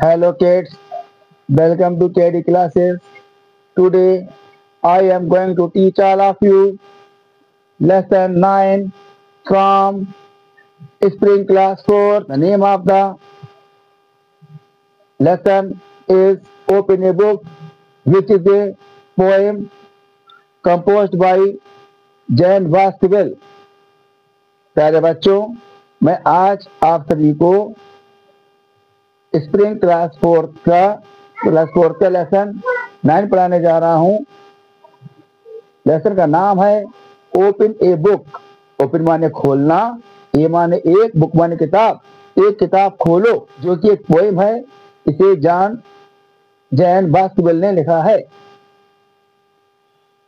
Hello kids, welcome to KD classes. Today I am going to teach all of you lesson 9 from Spring class 4. The name of the lesson is Open a Book, which is a poem composed by Jain वास्तविल। प्यारे बच्चों, मैं आज आप सभी को spring class 4 का lesson 9 पढ़ाने जा रहा हूँ। लेसन का नाम है ओपन ए बुक। ओपन माने खोलना, ए माने एक, बुक माने किताब। एक किताब खोलो, जो कि एक पोएम है। इसे जैन वास्तविल ने लिखा है।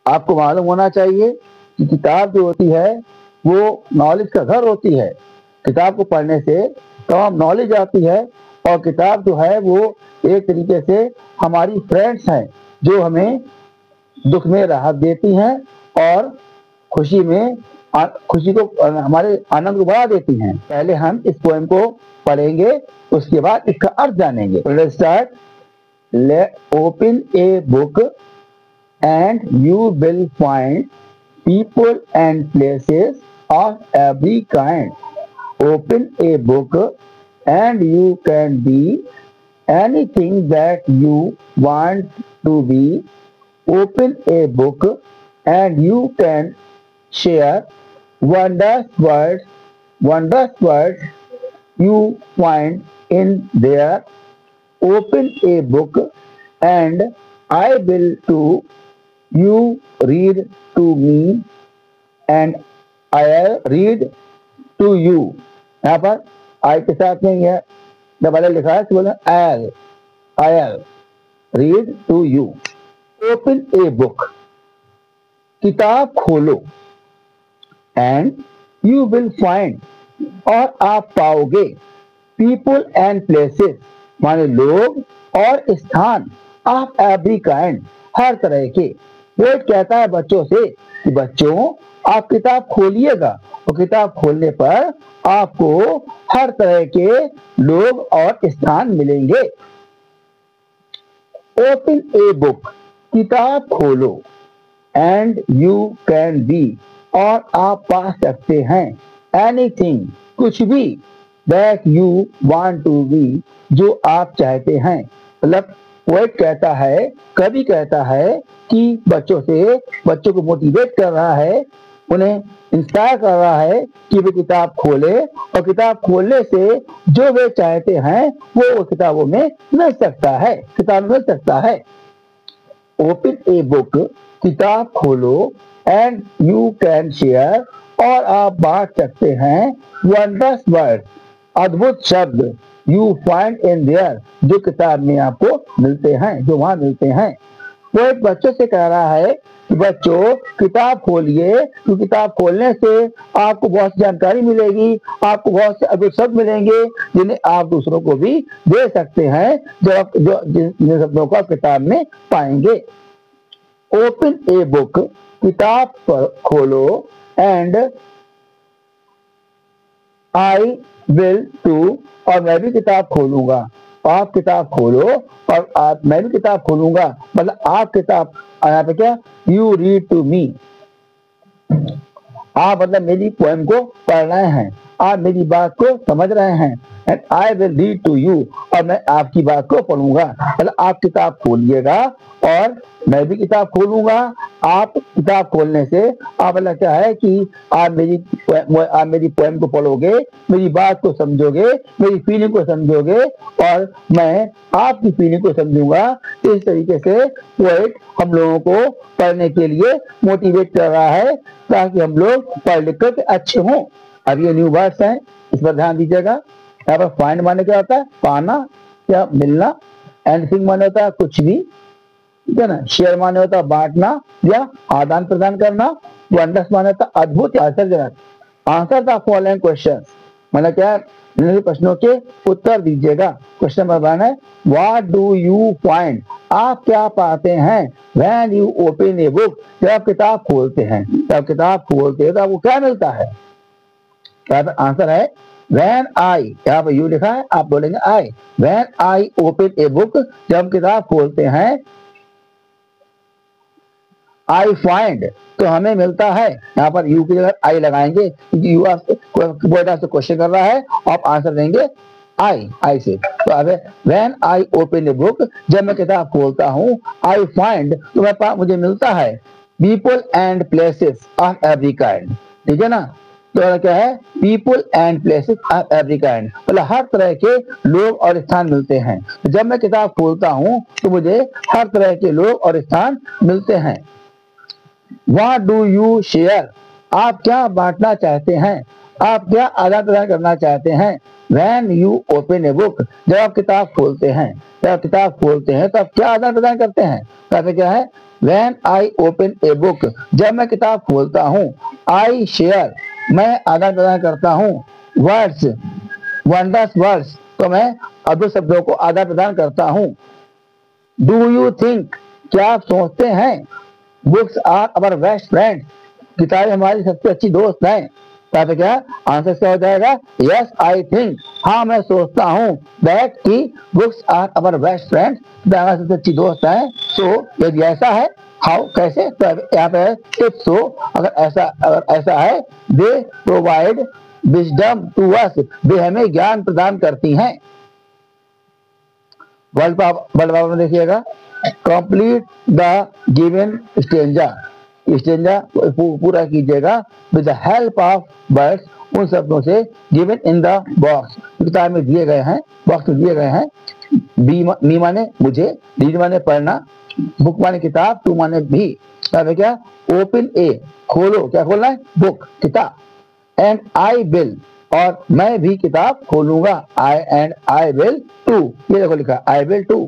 आपको मालूम होना चाहिए कि किताब जो होती है वो नॉलेज का घर होती है। किताब को पढ़ने से तमाम नॉलेज आती है और किताब जो है वो एक तरीके से हमारी फ्रेंड्स हैं, जो हमें दुख में राहत देती हैं और खुशी को हमारे आनंद को बढ़ा देती हैं। पहले हम इस पोएम को पढ़ेंगे, उसके बाद इसका अर्थ जानेंगे। Let's start. Open a book and you will find people and places of every kind. Open a book and you can be anything that you want to be. Open a book and you can share wondrous words you find in there. Open a book and I will too. You read to me and I'll read to you. यहाँ पर I के साथ में यह double लिखा है, तो बोले I'll read to you. Open a book, किताब खोलो, and you will find, और आप पाओगे, people and places, माने लोग और स्थान, of every kind, हर तरह के। पोएट कहता है बच्चों से कि बच्चों आप किताब खोलिएगा और किताब खोलने पर आपको हर तरह के लोग और स्थान मिलेंगे। ओपन ए बुक, किताब खोलो, एंड यू कैन बी, और आप पा सकते हैं, एनीथिंग, कुछ भी, that you want to be, जो आप चाहते हैं। मतलब पोएट कहता है, कवि कहता है कि बच्चों को मोटिवेट कर रहा है, उन्हें इंस्पायर कर रहा है कि वे किताब खोले और किताब खोलने से जो वे चाहते हैं वो किताबों में मिल सकता है, ओपन ए बुक, किताब खोलो, एंड यू कैन शेयर, और आप बांट सकते हैं, वंडरस वर्ड, अद्भुत शब्द, यू फाइंड इन देयर, जो किताब में आपको मिलते हैं, जो वहां मिलते हैं। वो एक बच्चों से कह रहा है कि बच्चों किताब खोलिए, तो किताब खोलने से आपको बहुत सी जानकारी मिलेगी, आपको बहुत से अद्भुत शब्द मिलेंगे जिन्हें आप दूसरों को भी दे सकते हैं, जिन शब्दों को आप किताब में पाएंगे। ओपन ए बुक, किताब खोलो, एंड आई विल टू, और मैं भी किताब खोलूंगा। आप किताब खोलो और मैं भी किताब खोलूंगा, मतलब आप किताब, यहाँ पे क्या, यू रीड टू मी, आप मतलब मेरी पोएम को पढ़ रहे हैं, आप मेरी बात को समझ रहे हैं, and I will read to you, और मैं आपकी बात को पढ़ूंगा। मतलब आप किताब खोलिएगा और मैं भी किताब खोलूंगा। आप किताब खोलने से आप मतलब क्या है कि आप मेरी पोएम को पढ़ोगे, मेरी बात को समझोगे, मेरी फीलिंग को समझोगे, और मैं आपकी फीलिंग को समझूंगा। इस तरीके से पोएट हम लोगों को पढ़ने के लिए मोटिवेट कर रहा है, ताकि हम लोग पढ़ लिख कर अच्छे हों। अब ये न्यू वर्ड्स हैं, इस पर ध्यान दीजिएगा। यहाँ पर फाइंड माने क्या होता है, पाना या मिलना, एनीथिंग माने होता है कुछ भी, ठीक है ना। शेयर माने होता है बांटना या आदान प्रदान करना। वंडर्स माने होता है अद्भुत या आश्चर्यजनक। आंसर द फॉलोइंग क्वेश्चन, मतलब क्या, प्रश्नों के उत्तर दीजिएगा। क्वेश्चन नंबर 1 है, व्हाट डू यू फाइंड, आप क्या पाते हैं, when you open a book, जब आप किताब खोलते हैं, तो आपको क्या मिलता है। आंसर है When I, यहाँ पर यू लिखा है, आप बोलेंगे I. When I open a book, जब हम किताब खोलते हैं, I find, तो हमें मिलता है, यहाँ पर यू की जगह I लगाएंगे क्योंकि यू आपसे क्वेश्चन कर रहा है, आप आंसर देंगे I से। तो अब when I open a book, जब मैं किताब खोलता हूँ, I find, तो मेरे पास मुझे मिलता है people and places of every kind, ठीक है ना। तो क्या है, people and places of every kind, मतलब हर तरह के लोग और स्थान मिलते हैं। जब मैं किताब खोलता हूँ तो मुझे हर तरह के लोग और स्थान मिलते हैं। What do you share, आप क्या बांटना चाहते हैं, आप क्या आदान प्रदान करना चाहते हैं। When you open a book, जब आप किताब खोलते हैं, जब आप किताब खोलते हैं तो आप क्या आदान प्रदान करते हैं। कहते क्या है, When I open a book, जब मैं किताब खोलता हूँ, I share, मैं आदान प्रदान करता हूँ, वर्ड्स, वंडर्स वर्ड्स, तो मैं अद्भुत शब्दों को आदान प्रदान करता हूँ। डू यू थिंक, क्या आप सोचते हैं, books are our best friend, किताबें हमारी सबसे अच्छी दोस्त हैं। तो क्या आंसर क्या हो जाएगा, यस आई थिंक, हाँ मैं सोचता हूँ, दैट की books are our best friend, हमारी सबसे अच्छी दोस्त हैं। सो यदि ऐसा है, हाउ कैसे, तो यहाँ पे इफ सो, अगर ऐसा है, they provide wisdom to us, वे हमें ज्ञान प्रदान करती हैं। वर्ल्ड पावर में देखिएगा, complete the given stanza, stanza पूरा कीजिएगा with the help of words, उन शब्दों से गिवन इन द बॉक्स, किताब में दिए गए हैं, बॉक्स में दिए गए हैं। मी माने मुझे, रीड माने पढ़ना, बुक माने किताब, टू माने भी, तब क्या, ओपन ए, खोलो, क्या खोलना है, बुक किताब, एंड आई विल, और मैं भी किताब खोलूंगा, आई विल टू, ये देखो लिखा आई विल टू।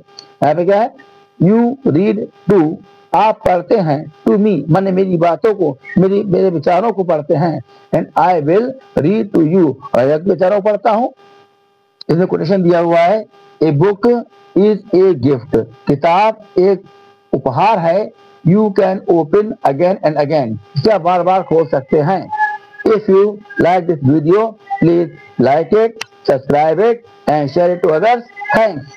यहाँ पे क्या है, यू रीड टू, आप पढ़ते हैं, टू मी माने मेरी बातों को, मेरे विचारों को पढ़ते हैं, and I will read to you, और एक विचारों को पढ़ता हूँ। इसमें कोटेशन दिया हुआ है, a book is a gift, किताब एक उपहार है, you can open again and again, क्या बार बार खोल सकते हैं। If you like this video, please like it, subscribe it and share it to others. Thanks.